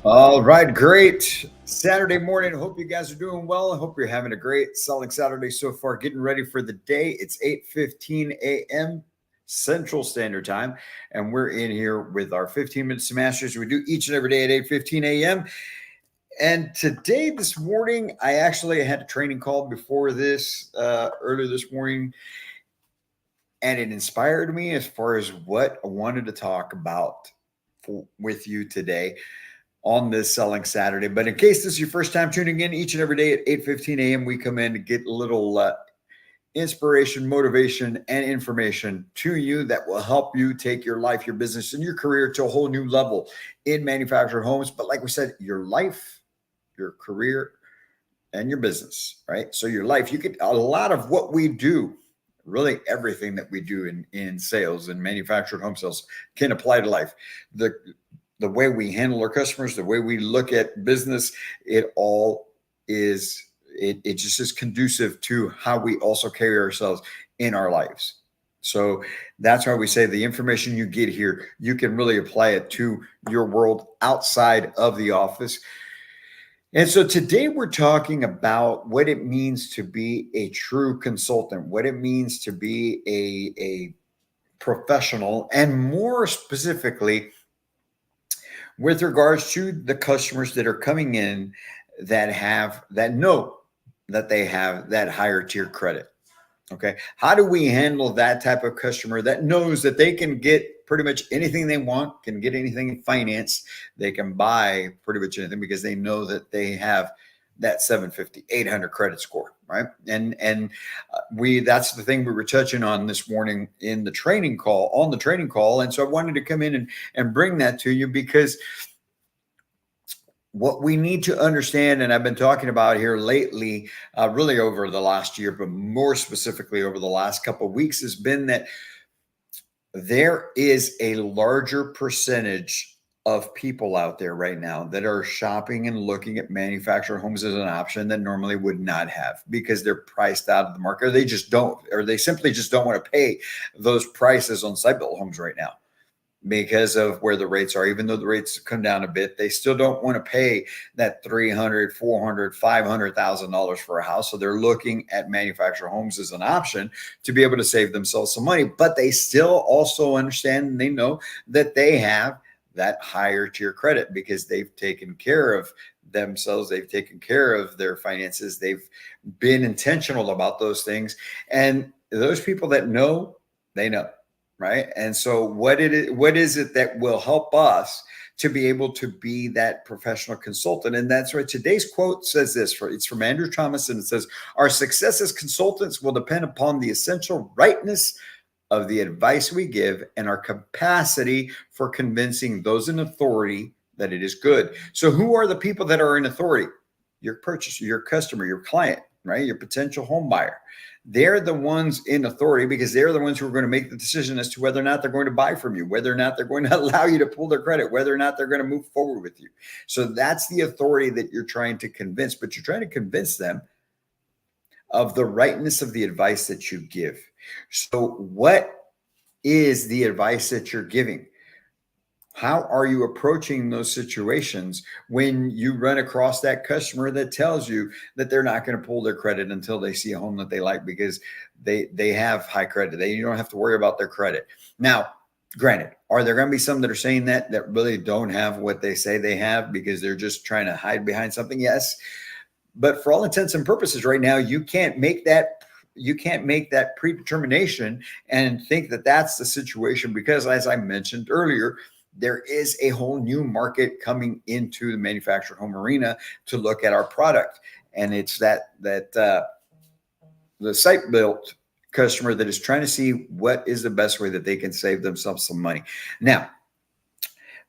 All right, great Saturday morning. Hope you guys are doing well. I hope you're having a great selling Saturday so far. Getting ready for the day. It's 8:15 a.m. Central Standard Time, and we're in here with our 15 minutes to masters. We do each and every day at 8:15 a.m. And today, this morning, I actually had a training call before this earlier this morning, and it inspired me as far as what I wanted to talk about with you today on this Selling Saturday. But in case this is your first time tuning in, each and every day at 8:15 a.m., we come in to get a little inspiration, motivation, and information to you that will help you take your life, your business, and your career to a whole new level in manufactured homes. But like we said, your life, your career, and your business, right? So your life, you get a lot of what we do. Really, everything that we do in sales and manufactured home sales can apply to life. The way we handle our customers, the way we look at business, it all is it just is conducive to how we also carry ourselves in our lives. So that's why we say the information you get here, you can really apply it to your world outside of the office. And so today we're talking about what it means to be a true consultant, what it means to be a professional, and more specifically, with regards to the customers that are coming in that know that they have that higher tier credit. Okay. How do we handle that type of customer that knows that they can get pretty much anything they want, can get anything financed, they can buy pretty much anything because they know that they have that 750, 800 credit score, right? And we that's the thing we were touching on this morning in the training call, on the training call. And so I wanted to come in and bring that to you because what we need to understand, and I've been talking about here lately, really over the last year, but more specifically over the last couple of weeks, has been that there is a larger percentage of people out there right now that are shopping and looking at manufactured homes as an option that normally would not have because they're priced out of the market, or they just don't, or they simply just don't want to pay those prices on site built homes right now because of where the rates are. Even though the rates come down a bit, they still don't want to pay that 300, 400, $500,000 for a house. So they're looking at manufactured homes as an option to be able to save themselves some money, but they still also understand and they know that they have that higher tier credit because they've taken care of themselves. They've taken care of their finances. They've been intentional about those things. And those people that know, they know. Right. And so what is it that will help us to be able to be that professional consultant? And that's why today's quote says this. It's from Andrew Thomas, and it says, our success as consultants will depend upon the essential rightness of the advice we give and our capacity for convincing those in authority that it is good. So who are the people that are in authority? Your purchaser, your customer, your client, right? Your potential home buyer. They're the ones in authority because they're the ones who are going to make the decision as to whether or not they're going to buy from you, whether or not they're going to allow you to pull their credit, whether or not they're going to move forward with you. So that's the authority that you're trying to convince, but you're trying to convince them of the rightness of the advice that you give. So what is the advice that you're giving? How are you approaching those situations when you run across that customer that tells you that they're not going to pull their credit until they see a home that they like because they have high credit? You don't have to worry about their credit. Now, granted, are there going to be some that are saying that really don't have what they say they have because they're just trying to hide behind something? Yes. But for all intents and purposes right now, you can't make that predetermination and think that that's the situation because, as I mentioned earlier, there is a whole new market coming into the manufactured home arena to look at our product. And it's that the site built customer that is trying to see what is the best way that they can save themselves some money. Now,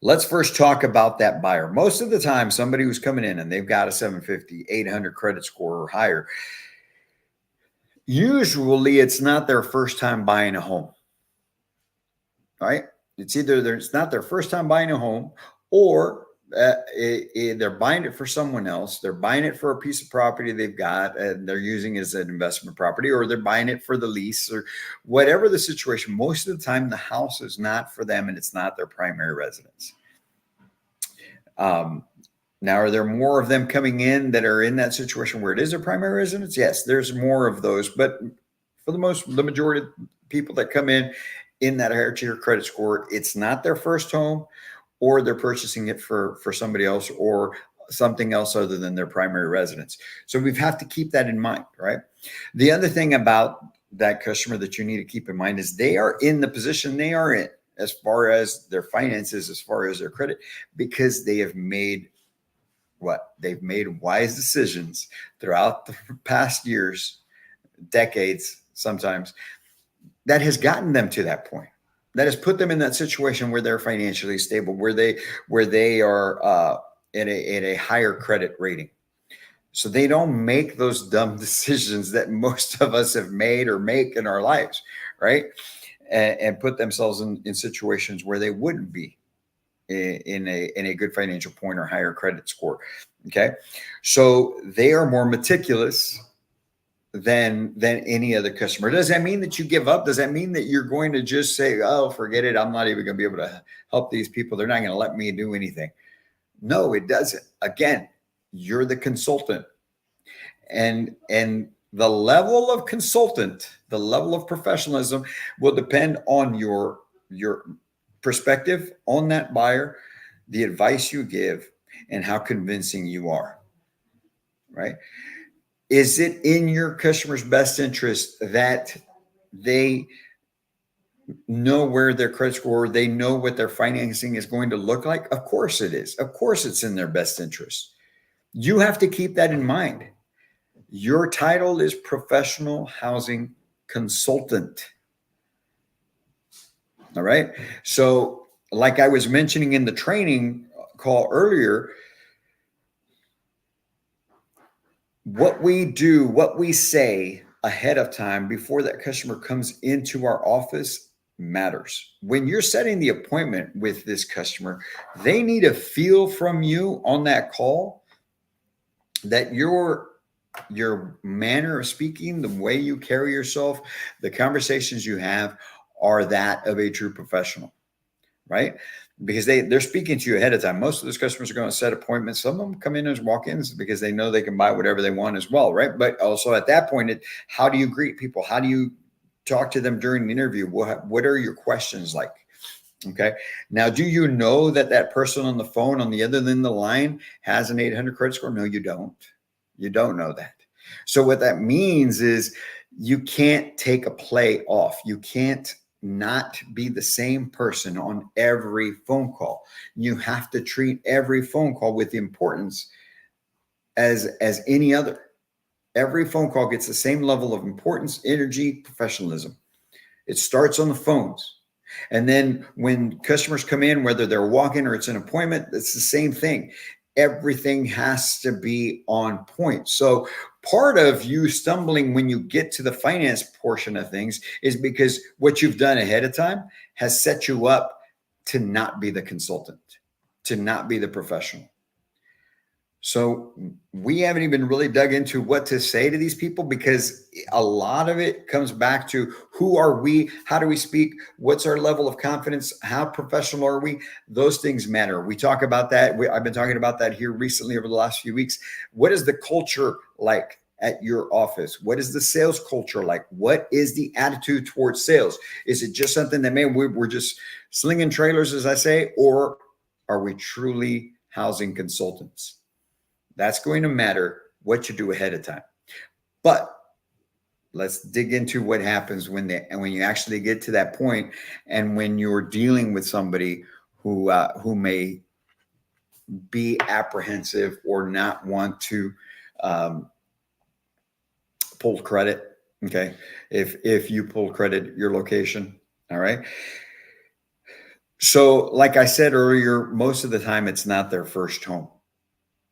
let's first talk about that buyer. Most of the time, somebody who's coming in and they've got a 750, 800 credit score or higher, usually it's not their first time buying a home, right? It's either it's not their first time buying a home, or they're buying it for someone else. They're buying it for a piece of property they've got and they're using it as an investment property, or they're buying it for the lease, or whatever the situation. Most of the time, the house is not for them and it's not their primary residence. Now, are there more of them coming in that are in that situation where it is a primary residence? Yes, there's more of those, but for the majority of people that come in that higher tier credit score, it's not their first home, or they're purchasing it for somebody else or something else other than their primary residence. So we have to keep that in mind, right? The other thing about that customer that you need to keep in mind is they are in the position they are in as far as their finances, as far as their credit, because they have made what? They've made wise decisions throughout the past years, decades, sometimes, that has gotten them to that point. That has put them in that situation where they're financially stable, where they are at a higher credit rating. So they don't make those dumb decisions that most of us have made or make in our lives, right? And put themselves in situations where they wouldn't be in a good financial point or higher credit score. Okay, so they are more meticulous than any other customer. Does that mean that you give up? Does that mean that you're going to just say, "Oh, forget it. I'm not even going to be able to help these people. They're not going to let me do anything." No, it doesn't. Again, you're the consultant, and the level of consultant, the level of professionalism will depend on your perspective on that buyer, the advice you give, and how convincing you are, right? Is it in your customer's best interest that they know where their credit score, they know what their financing is going to look like? Of course it is. Of course it's in their best interest. You have to keep that in mind. Your title is professional housing consultant. All right. So, like I was mentioning in the training call earlier, what we do, what we say ahead of time before that customer comes into our office matters. When you're setting the appointment with this customer, they need a feel from you on that call that your manner of speaking, the way you carry yourself, the conversations you have are that of a true professional, right? Because they're speaking to you ahead of time. Most of those customers are going to set appointments. Some of them come in as walk-ins because they know they can buy whatever they want as well, right? But also at that point, how do you greet people? How do you talk to them during the interview? What are your questions like? Okay. Now, do you know that that person on the phone on the other end of the line has an 800 credit score? No, you don't. You don't know that. So what that means is you can't take a play off. You can't not be the same person on every phone call. You have to treat every phone call with the importance as any other. Every phone call gets the same level of importance, energy, professionalism. It starts on the phones. And then when customers come in, whether they're walking or it's an appointment, it's the same thing. Everything has to be on point. So part of you stumbling when you get to the finance portion of things is because what you've done ahead of time has set you up to not be the consultant, to not be the professional. So we haven't even really dug into what to say to these people because a lot of it comes back to who are we? How do we speak? What's our level of confidence? How professional are we? Those things matter. We talk about that. I've been talking about that here recently over the last few weeks. What is the culture like at your office? What is the sales culture like? What is the attitude towards sales? Is it just something that, man, we're just slinging trailers, as I say, or are we truly housing consultants? That's going to matter what you do ahead of time. But let's dig into what happens when you actually get to that point, and when you're dealing with somebody who may be apprehensive or not want to pull credit. Okay, if you pull credit at your location, all right. So, like I said earlier, most of the time it's not their first home.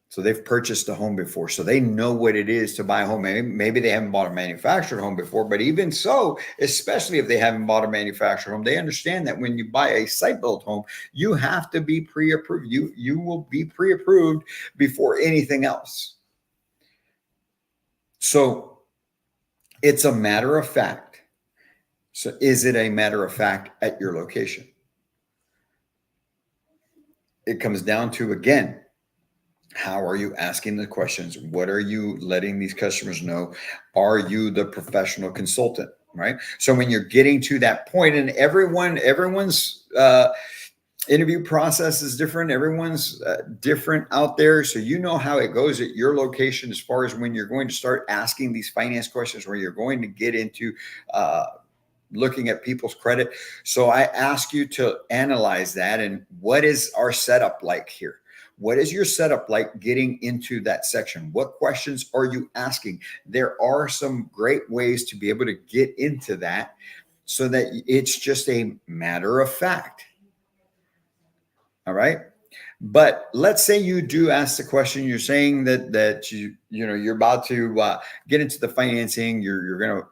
So they've purchased a home before, so they know what it is to buy a home. Maybe they haven't bought a manufactured home before, but even so, especially if they haven't bought a manufactured home, they understand that when you buy a site-built home, you have to be pre-approved. You will be pre-approved before anything else. So it's a matter of fact. So is it a matter of fact at your location? It comes down to, again, How are you asking the questions? What are you letting these customers know? Are you the professional consultant? Right. So when you're getting to that point, and everyone's interview process is different. Everyone's different out there. So you know how it goes at your location as far as when you're going to start asking these finance questions, where you're going to get into uh, looking at people's credit. So I ask you to analyze that. And what is our setup like here? What is your setup like getting into that section? What questions are you asking? There are some great ways to be able to get into that so that it's just a matter of fact. All right. But let's say you do ask the question. You're saying that you're about to get into the financing. You're gonna,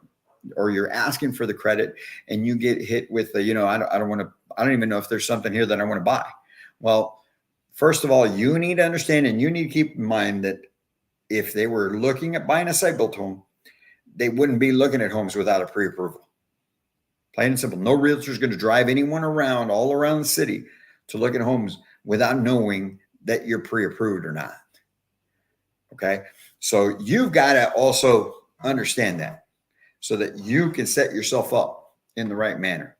or you're asking for the credit, and you get hit with the I don't want to. I don't even know if there's something here that I want to buy. Well, first of all, you need to understand, and you need to keep in mind that if they were looking at buying a site built home, they wouldn't be looking at homes without a pre-approval. Plain and simple. No realtor is going to drive anyone around all around the city to look at homes without knowing that you're pre-approved or not. Okay. So you've got to also understand that so that you can set yourself up in the right manner.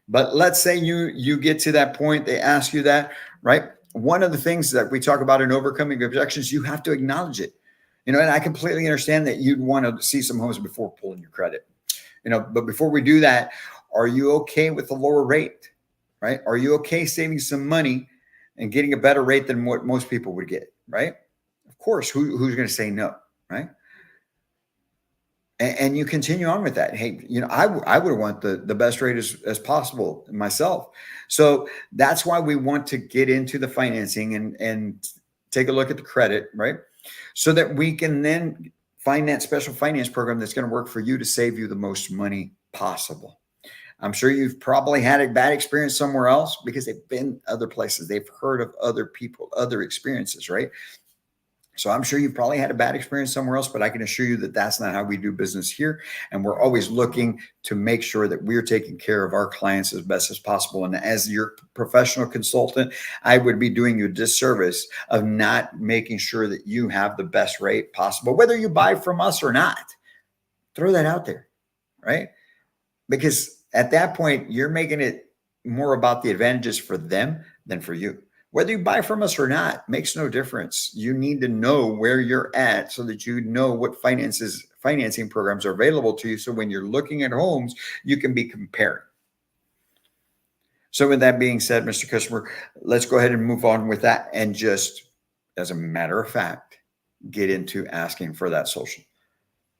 But let's say you get to that point, they ask you that, right? One of the things that we talk about in overcoming objections, you have to acknowledge it. And I completely understand that you'd want to see some homes before pulling your credit. But before we do that, are you okay with the lower rate? Right? Are you okay saving some money and getting a better rate than what most people would get? Right? Of course, who's going to say no? Right? And you continue on with that. Hey, I would want the best rate as possible myself. So that's why we want to get into the financing and take a look at the credit, right? So that we can then find that special finance program that's going to work for you to save you the most money possible. I'm sure you've probably had a bad experience somewhere else because they've been other places. They've heard of other people, other experiences, right? So I'm sure you've probably had a bad experience somewhere else, but I can assure you that that's not how we do business here. And we're always looking to make sure that we're taking care of our clients as best as possible. And as your professional consultant, I would be doing you a disservice of not making sure that you have the best rate possible, whether you buy from us or not. Throw that out there, right? Because at that point, you're making it more about the advantages for them than for you. Whether you buy from us or not makes no difference. You need to know where you're at so that you know what financing programs are available to you. So when you're looking at homes, you can be comparing. So with that being said, Mr. Customer, let's go ahead and move on with that. And just as a matter of fact, get into asking for that social.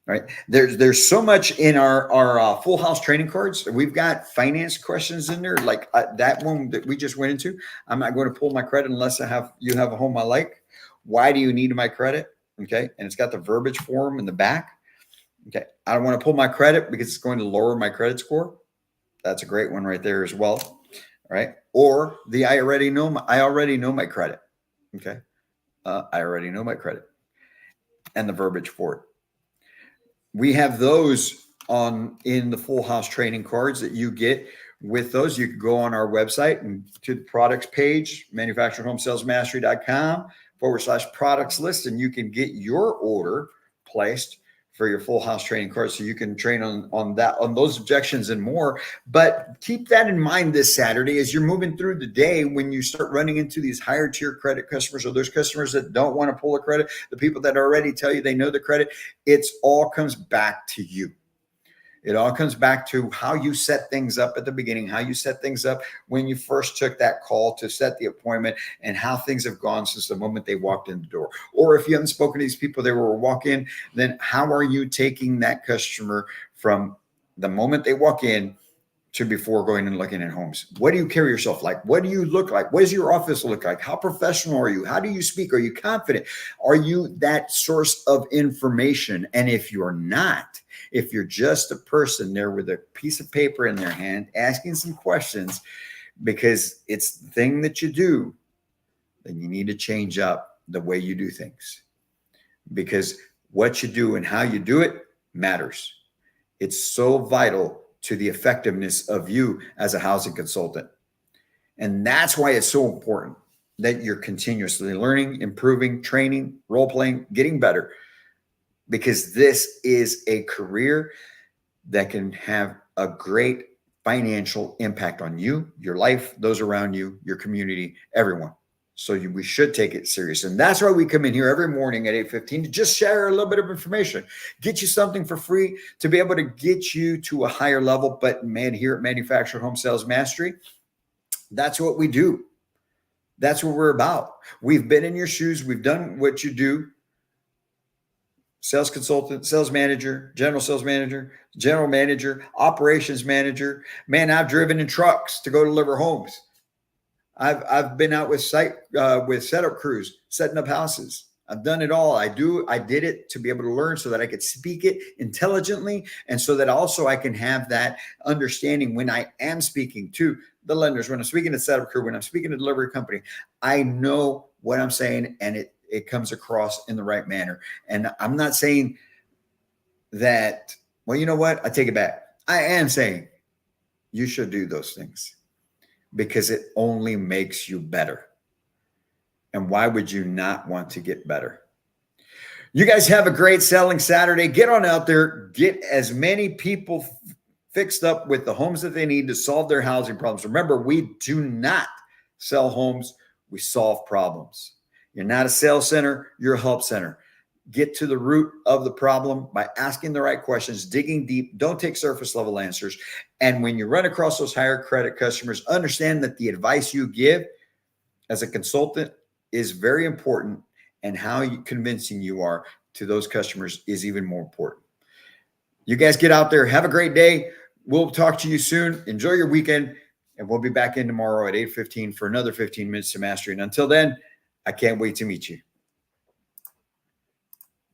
Right. There's so much in our full house training cards. We've got finance questions in there, like that one that we just went into. I'm not going to pull my credit unless you have a home I like. Why do you need my credit? Okay. And it's got the verbiage form in the back. Okay. I don't want to pull my credit because it's going to lower my credit score. That's a great one right there as well. Right. Or I already know my credit. Okay. I already know my credit and the verbiage for it. We have those in the full house training cards that you get with those. You can go on our website and to the products page, manufacturedhomesalesmastery.com/products list, and you can get your order placed for your full house training course. So you can train on those objections and more. But keep that in mind this Saturday as you're moving through the day, when you start running into these higher tier credit customers, or those customers that don't want to pull a credit, the people that already tell you they know the credit, it's all comes back to you. It all comes back to how you set things up at the beginning, how you set things up when you first took that call to set the appointment, and how things have gone since the moment they walked in the door. Or if you haven't spoken to these people, they were walk in, then how are you taking that customer from the moment they walk in to before going and looking at homes? What do you carry yourself like? What do you look like? What does your office look like? How professional are you? How do you speak? Are you confident? Are you that source of information? And if you're not, if you're just a person there with a piece of paper in their hand, asking some questions because it's the thing that you do, then you need to change up the way you do things, because what you do and how you do it matters. It's so vital to the effectiveness of you as a housing consultant. And that's why it's so important. that you're continuously learning, improving, training, role playing, getting better, because this is a career that can have a great financial impact on you, your life, those around you, your community, everyone. So we should take it serious. And that's why we come in here every morning at 8:15 to just share a little bit of information, get you something for free to be able to get you to a higher level. But man, here at Manufactured Home Sales Mastery, that's what we do. That's what we're about. We've been in your shoes. We've done what you do. Sales consultant, sales manager, general manager, operations manager. Man, I've driven in trucks to go deliver homes. I've been out with setup crews, setting up houses. I've done it all. I did it to be able to learn so that I could speak it intelligently, and so that also I can have that understanding when I am speaking to the lenders, when I'm speaking to setup crew, when I'm speaking to delivery company. I know what I'm saying, and it comes across in the right manner. And I'm not saying that, well, you know what? I take it back. I am saying you should do those things, because it only makes you better. And why would you not want to get better? You guys have a great selling Saturday. Get on out there. Get as many people fixed up with the homes that they need to solve their housing problems. Remember, we do not sell homes. We solve problems. You're not a sales center. You're a help center. Get to the root of the problem by asking the right questions, digging deep. Don't take surface level answers. And when you run across those higher credit customers, understand that the advice you give as a consultant is very important, and how convincing you are to those customers is even more important. You guys get out there. Have a great day. We'll talk to you soon. Enjoy your weekend, and we'll be back in tomorrow at 8:15 for another 15 minutes to mastery. And until then, I can't wait to meet you.